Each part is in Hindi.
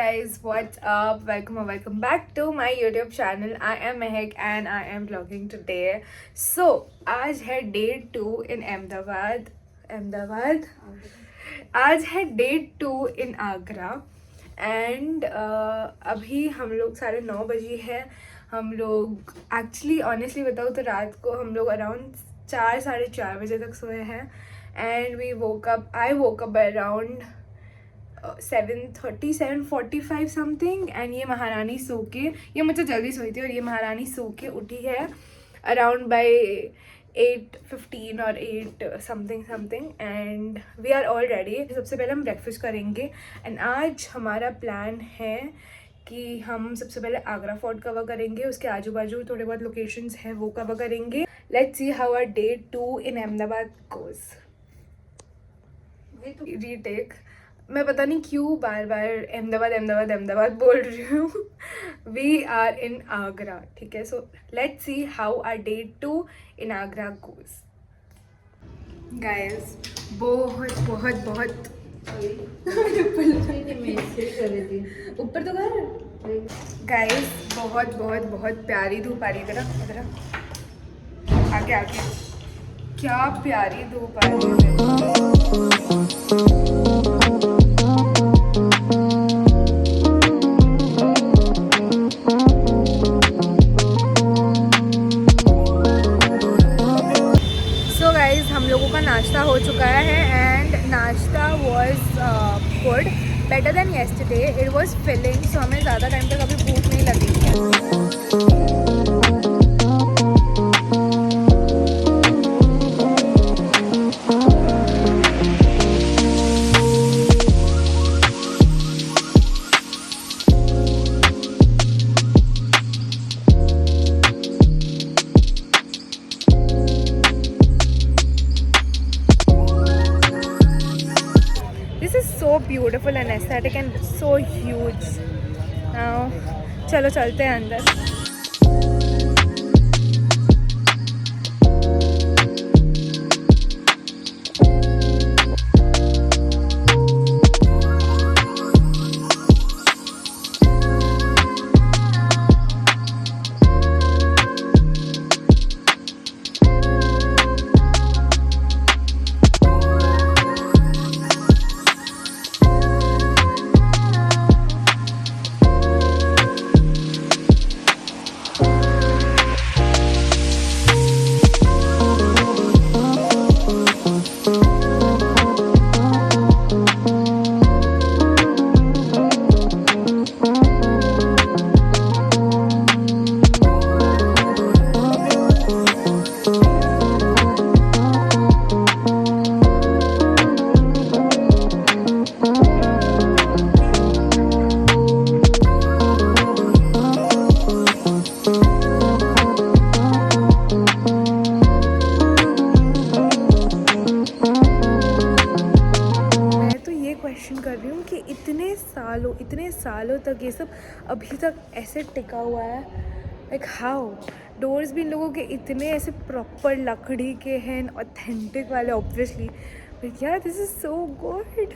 guys, what's up? Welcome back to my YouTube channel. I am Mehak and I am vlogging today. So आज है day 2 in अहमदाबाद आज है day 2 in आगरा एंड अभी हम लोग 9:30 बजे हैं. हम लोग एक्चुअली ऑनेस्टली बताऊँ तो रात को हम लोग अराउंड 4-4:30 बजे तक सोए हैं and I woke up around 7:30 7:45 something and ये महारानी सो के, ये मुझसे जल्दी सोई थी और ये महारानी सो के उठी है अराउंड बाय 8:15 और 8 something and we are all ready. सबसे पहले हम ब्रेकफास्ट करेंगे एंड आज हमारा प्लान है कि हम सबसे पहले आगरा फोर्ट कवर करेंगे, उसके आजू बाजू थोड़े बहुत लोकेशंस हैं वो कवर करेंगे. Let's see how our day 2 in Ahmedabad goes. Retake. मैं पता नहीं क्यों बार बार अहमदाबाद बोल रही हूँ. वी आर इन आगरा, ठीक है. So let's see how our day 2 in Agra goes. Guys बहुत ऊपर तो कर. गाइस बहुत प्यारी धूप आ रही है. इधर आगे क्या प्यारी धूप आ रही है. नाश्ता हो चुका है and nashta was good, better than yesterday. It was filling, so हमें ज़्यादा टाइम तक अभी भूख नहीं लगी. Beautiful and aesthetic and so huge. चलो चलते हैं अंदर. कर रही हूँ कि इतने सालों तक ये सब अभी तक ऐसे टिका हुआ है. Like how. डोर्स भी इन लोगों के इतने ऐसे प्रॉपर लकड़ी के हैं, ऑथेंटिक वाले ऑब्वियसली. बट यार दिस इज सो गुड.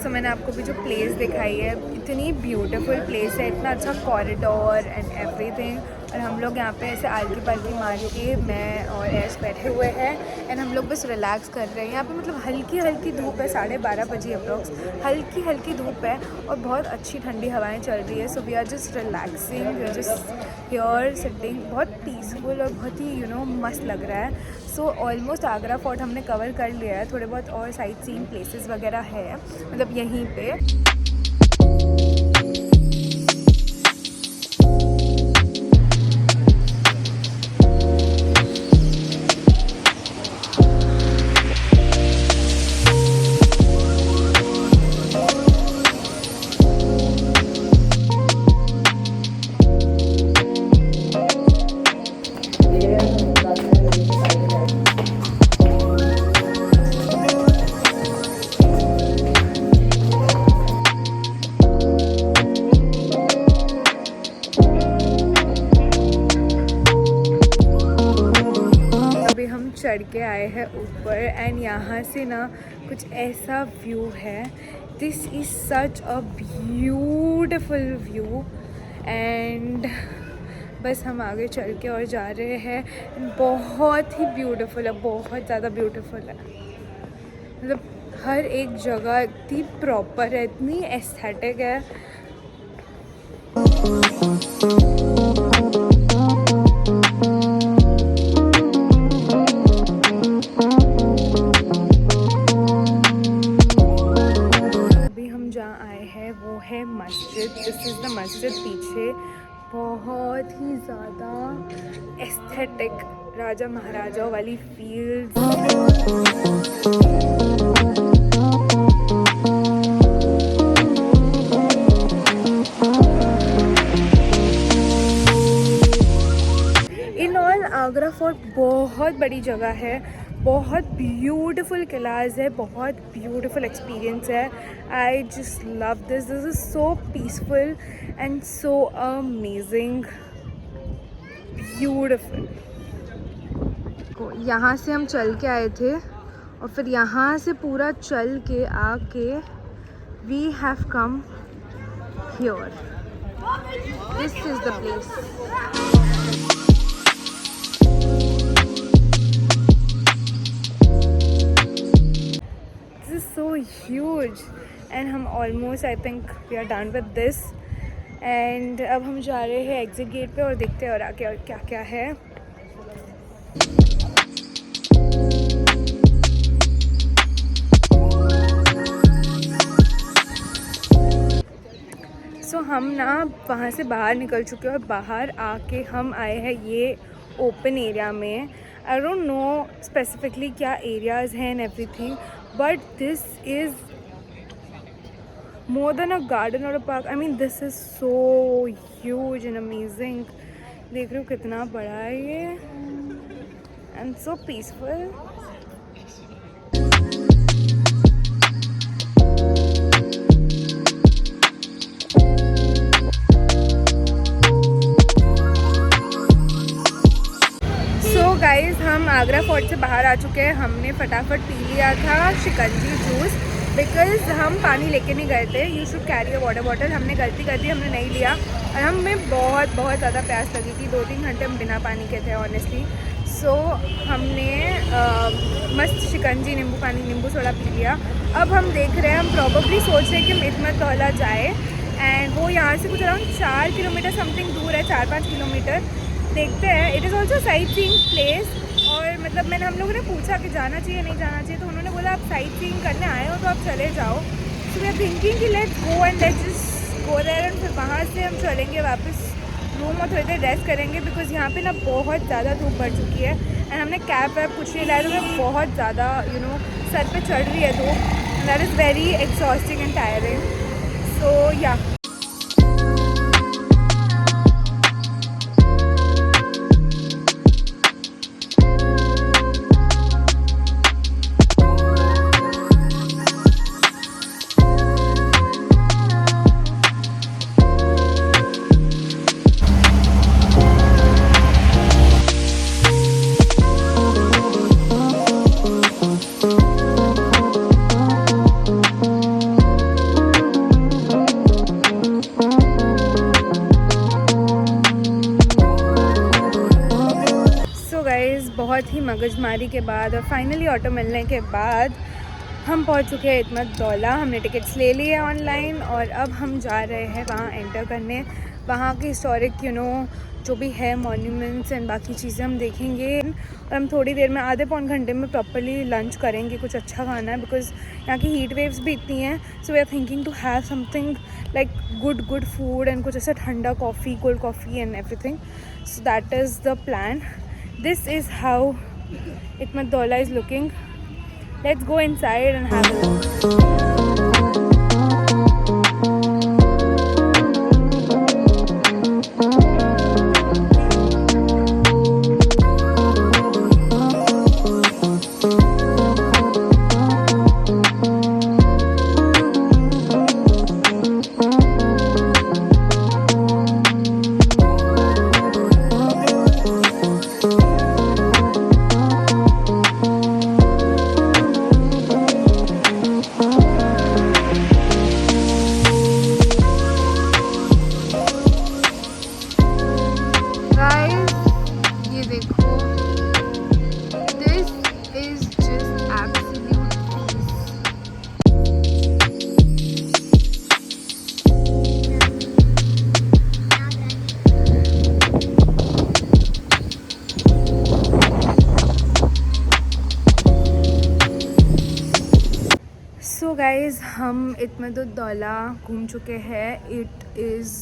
सो मैंने आपको भी जो प्लेस दिखाई है, इतनी ब्यूटीफुल प्लेस है, इतना अच्छा कॉरिडोर एंड एवरीथिंग. और हम लोग यहाँ पे ऐसे आलकी पालकी मार के मैं और ऐश बैठे हुए हैं एंड हम लोग बस रिलैक्स कर रहे हैं. यहाँ पे मतलब हल्की धूप है, 12:30 बजे अप्रॉक्स. हल्की धूप है और बहुत अच्छी ठंडी हवाएं चल रही है. So we are just relaxing, we are just here sitting. बहुत पीसफुल और बहुत ही मस्त लग रहा है. सो ऑलमोस्ट आगरा फोर्ट हमने कवर कर लिया है. थोड़े बहुत और साइट सीइंग प्लेसेस वगैरह है मतलब यहीं पे. चढ़ के आए हैं ऊपर एंड यहाँ से ना कुछ ऐसा व्यू है. This is such a beautiful view and बस हम आगे चल के और जा रहे हैं. बहुत ही ब्यूटिफुल है, बहुत ज़्यादा ब्यूटिफुल है. मतलब हर एक जगह इतनी प्रॉपर है, इतनी एस्थेटिक है. अभी हम जहाँ आए हैं वो है मस्जिद. दिस इज़ द मस्जिद. पीछे बहुत ही ज़्यादा एस्थेटिक राजा महाराजाओं वाली feels. In all Agra fort बहुत बड़ी जगह है, बहुत ब्यूटीफुल किलाज है, बहुत ब्यूटीफुल एक्सपीरियंस है. I just love this. This is so peaceful and so amazing, beautiful. यहाँ से हम चल के आए थे और फिर यहाँ से पूरा चल के आके we have come here. This is the place. So huge and हम almost I think we are done with this and अब हम जा रहे हैं एग्जिट गेट पे और देखते हैं और आगे और क्या क्या है. So हम ना वहाँ से बाहर निकल चुके हैं और बाहर आके हम आए हैं ये ओपन एरिया में. I don't know specifically क्या areas हैं and everything, but this is more than a garden or a park. I mean this is so huge and amazing. देख रहे हो कितना बड़ा है ये and so peaceful. गाइस हम आगरा फोर्ट से बाहर आ चुके हैं. हमने फटाफट पी लिया था शिकंजी जूस बिकॉज़ हम पानी लेके नहीं गए थे. You should carry a water bottle. हमने गलती कर दी, हमने नहीं लिया और हमें बहुत बहुत ज़्यादा प्यास लगी थी. 2-3 घंटे हम बिना पानी के थे ऑनेस्टली. सो हमने मस्त शिकंजी, नींबू पानी, नींबू सोडा पी लिया. अब हम देख रहे हैं, हम प्रॉबली सोच रहे हैं कि हम इतमत दौला जाए एंड वो यहाँ से कुछ अराउंड 4 किलोमीटर समथिंग दूर है, 4-5 किलोमीटर. देखते हैं. It is also sight seeing place और मतलब मैंने हम लोगों ने पूछा कि जाना चाहिए नहीं जाना चाहिए, तो उन्होंने बोला आप साइट सीइंग करने आए हो तो आप चले जाओ. सो वी आर थिंकिंग कि let's go and let's just go there and फिर वहाँ से हम चलेंगे वापस रूम और थोड़ी देर रेस्ट करेंगे बिकॉज़ यहाँ पे ना बहुत ज़्यादा धूप बढ़ चुकी है एंड हमने कैब वैब कुछ नहीं लाया तो बहुत ज़्यादा सर पे चढ़ रही है धूप. That is very exhausting and tiring. So yeah बहुत ही मगजमारी के बाद और फाइनली ऑटो मिलने के बाद हम पहुंच चुके हैं इतमत दौला. हमने टिकट्स ले लिए ऑनलाइन और अब हम जा रहे हैं वहाँ एंटर करने. वहाँ के हिस्टोरिक जो भी है मॉन्यूमेंट्स एंड बाकी चीज़ें हम देखेंगे और हम थोड़ी देर में आधे पौन घंटे में प्रॉपर्ली लंच करेंगे. कुछ अच्छा खाना है बिकॉज़ यहाँ की हीट वेव्स भी इतनी हैं. So we are thinking to have something like good food and कुछ ऐसा ठंडा coffee, cold coffee and everything. So that is the plan. This is how Itmat Daula is looking. Let's go inside and have a look. Guys हम इत्मीदुद्दौला घूम चुके हैं. It is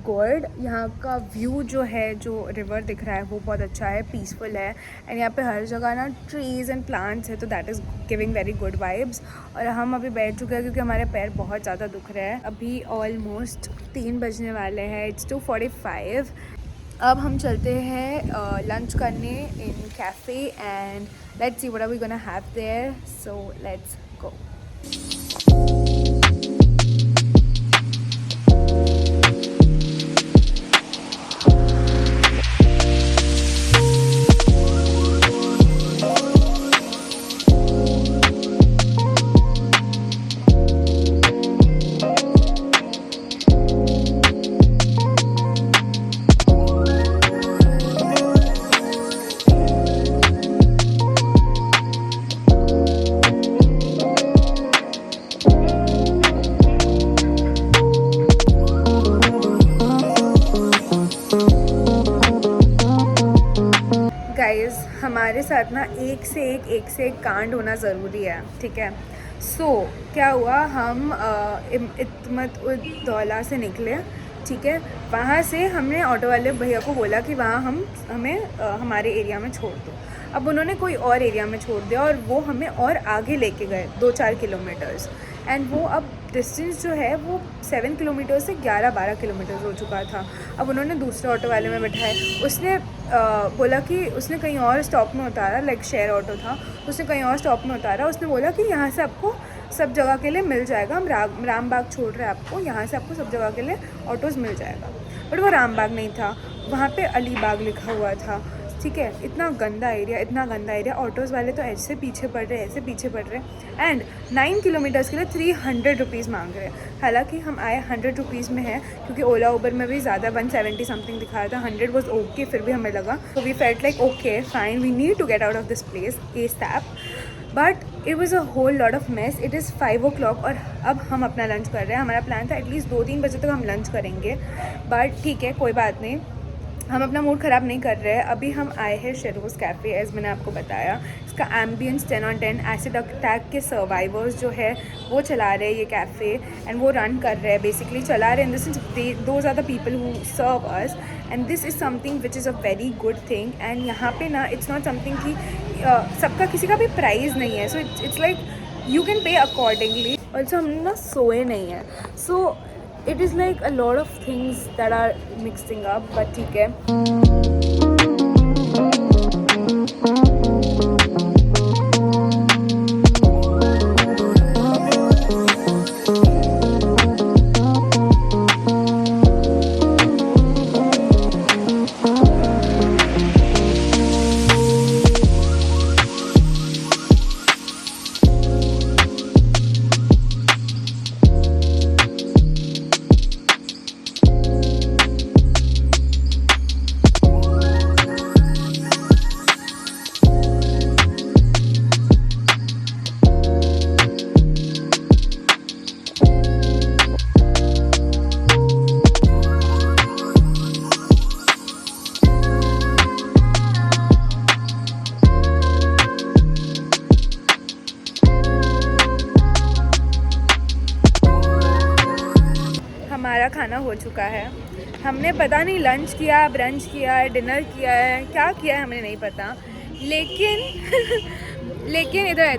good. यहाँ का व्यू जो है, जो रिवर दिख रहा है वो बहुत अच्छा है, पीसफुल है. एंड यहाँ पे हर जगह ना ट्रीज़ एंड प्लांट्स है, तो that is giving very good vibes. और हम अभी बैठ चुके हैं क्योंकि हमारे पैर बहुत ज़्यादा दुख रहे हैं. अभी ऑलमोस्ट 3 बजने वाले हैं. इट्स 2:45. अब हम चलते हैं लंच करने in cafe and let's see what are we gonna have there. So let's go. Guys हमारे साथ ना एक से एक कांड होना ज़रूरी है, ठीक है. सो क्या हुआ, हम इत्मीदुद्दौला से निकले, ठीक है. वहाँ से हमने ऑटो वाले भैया को बोला कि वहाँ हमें हमारे एरिया में छोड़ दो. अब उन्होंने कोई और एरिया में छोड़ दिया और वो हमें और आगे लेके गए 2-4 किलोमीटर्स. एंड वो अब डिस्टेंस जो है वो 7 किलोमीटर से 11-12 किलोमीटर हो चुका था. अब उन्होंने दूसरे ऑटो वाले में बैठाए. उसने बोला कि उसने कहीं और स्टॉप में उतारा, लाइक शेयर ऑटो था, उसने कहीं और स्टॉप में उतारा. उसने बोला कि यहाँ से आपको सब जगह के लिए मिल जाएगा, हम रामबाग छोड़ रहे हैं आपको, यहाँ से आपको सब जगह के लिए ऑटोज़ मिल जाएगा. बट वो रामबाग नहीं था, वहाँ पे अलीबाग लिखा हुआ था, ठीक है. इतना गंदा एरिया. ऑटोज़ वाले तो ऐसे पीछे पड़ रहे एंड 9 किलोमीटर्स के लिए 300 रुपीज़ मांग रहे हैं. हालांकि हम आए 100 रुपीज़ में है क्योंकि ओला उबर में भी ज़्यादा 170 समथिंग दिखा रहा था. 100 वॉज ओके, फिर भी हमें लगा, तो we felt like okay fine, we need to get out of this place ASAP. But it was a whole lot of mess. It is 5 o'clock और अब हम अपना लंच कर रहे हैं. हमारा प्लान था एटलीस्ट 2-3 बजे तक हम लंच करेंगे, बट ठीक है, कोई बात नहीं, हम अपना मूड ख़राब नहीं कर रहे हैं. अभी हम आए हैं शेरोज़ कैफ़े, एज़ मैंने आपको बताया. इसका एम्बियंस 10/10. एसिड अटैक के सर्वाइवर्स जो है वो चला रहे हैं ये कैफ़े एंड वो रन कर रहे हैं, बेसिकली चला रहे हैं in the sense those are the people who serve us and this is something which is a very good thing. And यहाँ पे ना इट्स नॉट समथिंग कि सबका किसी का भी प्राइस नहीं है. So it's like you can pay accordingly. Also हम ना सोए नहीं हैं, सो it is like a lot of things that are mixing up, but ठीक है. हमारा खाना हो चुका है. हमने पता नहीं लंच किया, ब्रंच किया, डिनर किया है, क्या किया है हमें नहीं पता, लेकिन इधर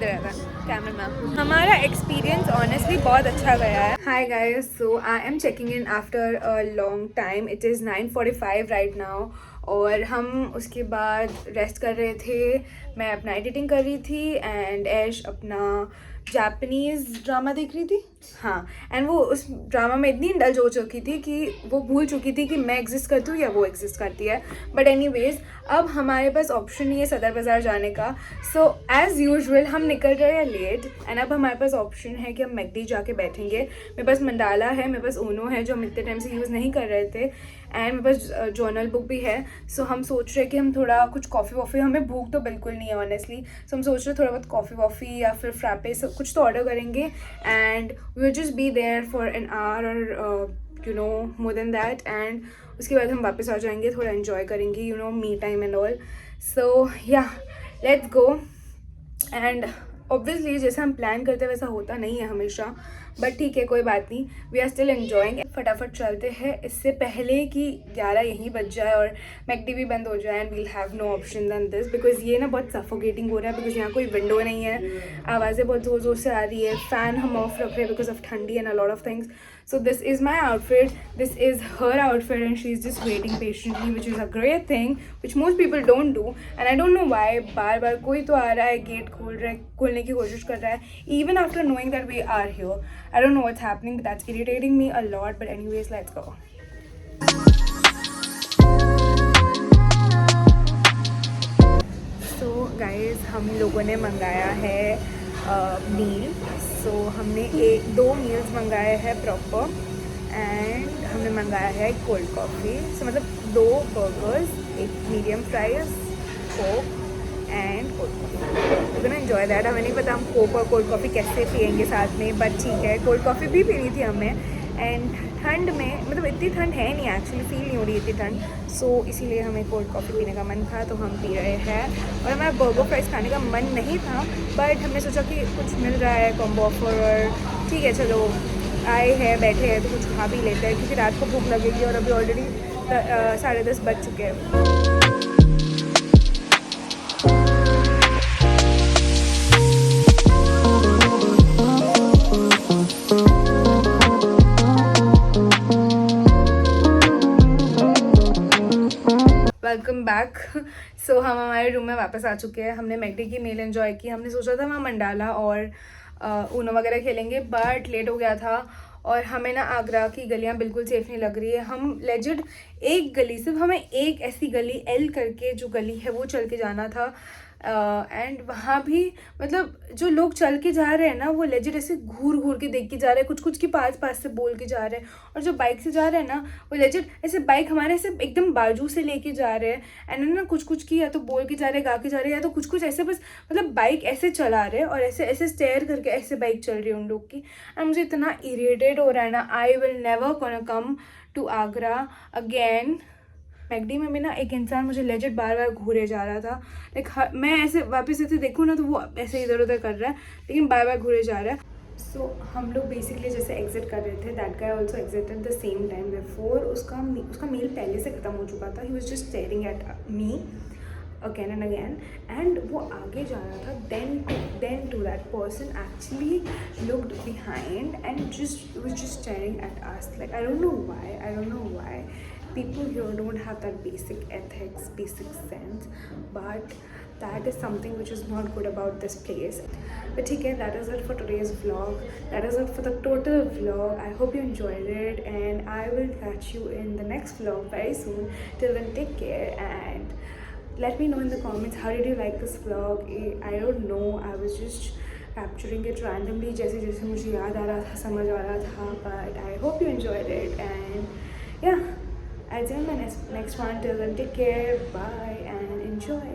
कैमरा में हमारा एक्सपीरियंस ऑनेस्टली बहुत अच्छा गया है. Hi guys, so I am checking in after a long time. It is 9:45 right now और हम उसके बाद रेस्ट कर रहे थे. मैं अपना एडिटिंग कर रही थी एंड ऐश अपना जापानीज़ ड्रामा देख रही थी. हाँ, एंड वो उस ड्रामा में इतनी इंडल्ज हो चुकी थी कि वो भूल चुकी थी कि मैं एग्जिस्ट करती हूँ या वो एग्जिस्ट करती है. बट एनीवेज, अब हमारे पास ऑप्शन नहीं है सदर बाज़ार जाने का. सो एज़ यूजुअल हम निकल रहे हैं लेट एंड अब हमारे पास ऑप्शन है कि हम मैकडी जाके बैठेंगे. मेरे पास मंडाला है, मेरे पास ऊनो है जो हम इतने टाइम से यूज़ नहीं कर रहे थे, एंड मेरे पास जर्नल बुक भी है. सो हम सोच रहे हैं कि हम थोड़ा कुछ कॉफ़ी वॉफ़ी, हमें भूख तो बिल्कुल नहीं है ऑनेस्टली, सो हम सोच रहे हैं थोड़ा बहुत कॉफ़ी वॉफ़ी या फिर फ्रापे सब कुछ तो ऑर्डर करेंगे and we will just be there for an hour और you know more than that. And उसके बाद हम वापस आ जाएंगे, थोड़ा इन्जॉय करेंगे, you know, me time and all. So yeah let's go. And obviously जैसे हम प्लान करते हैं वैसा होता नहीं है हमेशा, बट ठीक है, कोई बात नहीं, वी आर स्टिल एन्जॉइंग। फटाफट चलते हैं इससे पहले कि 11 यहीं बज जाए और मैकडी भी बंद हो जाए, and we'll have no option than this, because ये ना बहुत सफोकेटिंग हो रहा है, बिकॉज यहाँ कोई विंडो नहीं है, आवाज़ें बहुत ज़ोर ज़ोर से आ रही है, फ़ैन हम ऑफ रख रहे हैं बिकॉज ऑफ ठंडी and a lot of things. So this is my outfit, this is her outfit, and she's just waiting patiently, which is a great thing, which most people don't do. And I don't know why बार बार कोई तो आ रहा है, गेट खोलने की कोशिश कर रहा है, even after knowing that we are here. I don't know what's happening, but that's irritating me a lot. But anyways, let's go. So guys, हम लोगों ने मंगाया है मील. सो हमने 2 मील्स मंगाए हैं प्रॉपर, एंड हमने मंगाया है कोल्ड कॉफ़ी. सो मतलब 2 बर्गर्स, एक medium fries, Coke and cold coffee. तो ना एन्जॉय दैट. हमें नहीं पता हम कोक और कोल्ड कॉफ़ी कैसे पियेंगे साथ में, बट ठीक है, कोल्ड कॉफ़ी भी पीनी थी हमें. एंड ठंड में, मतलब इतनी ठंड है नहीं एक्चुअली, फील नहीं हो रही इतनी ठंड, सो इसीलिए हमें कोल्ड कॉफ़ी पीने का मन था, तो हम पी रहे हैं. और हमारा बर्गर फ्राइज़ खाने का मन नहीं था, बट हमने सोचा कि कुछ मिल रहा है कॉम्बो ऑफर, और ठीक है चलो आए हैं, बैठे हैं, तो कुछ खा भी लेते हैं, क्योंकि रात को भूख लगेगी और अभी ऑलरेडी 10:30 बज चुके हैं. Welcome back. सो हम हमारे रूम में वापस आ चुके हैं. हमने मैकडी की मील एंजॉय की. हमने सोचा था वहाँ मंडाला और ऊनो वगैरह खेलेंगे, बट लेट हो गया था, और हमें ना आगरा की गलियाँ बिल्कुल सेफ़ नहीं लग रही है. हम लेजिट एक गली, सिर्फ हमें एक ऐसी गली एल करके जो गली है वो चल के जाना था, एंड वहाँ भी मतलब जो लोग चल के जा रहे हैं ना, वो लेजिट ऐसे घूर घूर के देख के जा रहे हैं, कुछ कुछ की पास पास से बोल के जा रहे हैं, और जो बाइक से जा रहे हैं ना, वो लेजिट ऐसे बाइक हमारे ऐसे एकदम बाजू से लेके जा रहे हैं, एंड ना कुछ कुछ की या तो बोल के जा रहे हैं, गा के जा रहे हैं, या तो कुछ कुछ ऐसे बस मतलब बाइक ऐसे चला रहे हैं और ऐसे ऐसे स्टेयर करके ऐसे बाइक चल रही है उन लोग की. एंड मुझे इतना इरिटेट हो रहा है ना. I will never gonna come to Agra again. McD में भी ना एक इंसान मुझे लेजिट बार बार घूरे जा रहा था, लाइक मैं ऐसे वापस ऐसे देखूँ ना तो वो ऐसे इधर उधर कर रहा है, लेकिन बार बार घूरे जा रहा है. सो हम लोग बेसिकली जैसे एग्जिट कर रहे थे, that guy also exited the same time before. उसका मील पहले से ख़त्म हो चुका था. He was just staring at me again and again, and वो आगे जा रहा था. Then to that person actually looked behind and just was just staring at us. Like I don't know why people here don't have that basic ethics, basic sense, but that is something which is not good about this place. But okay, that is it for today's vlog. That is it for the total vlog. I hope you enjoyed it, and I will catch you in the next vlog very soon. Till then, take care, and let me know in the comments how did you like this vlog. I don't know, I was just capturing it randomly जैसे जैसे मुझे याद आ रहा था, समझ आ रहा था, but I hope you enjoyed it, and yeah, I'll see you in my next one. Till then, take care, bye, and enjoy.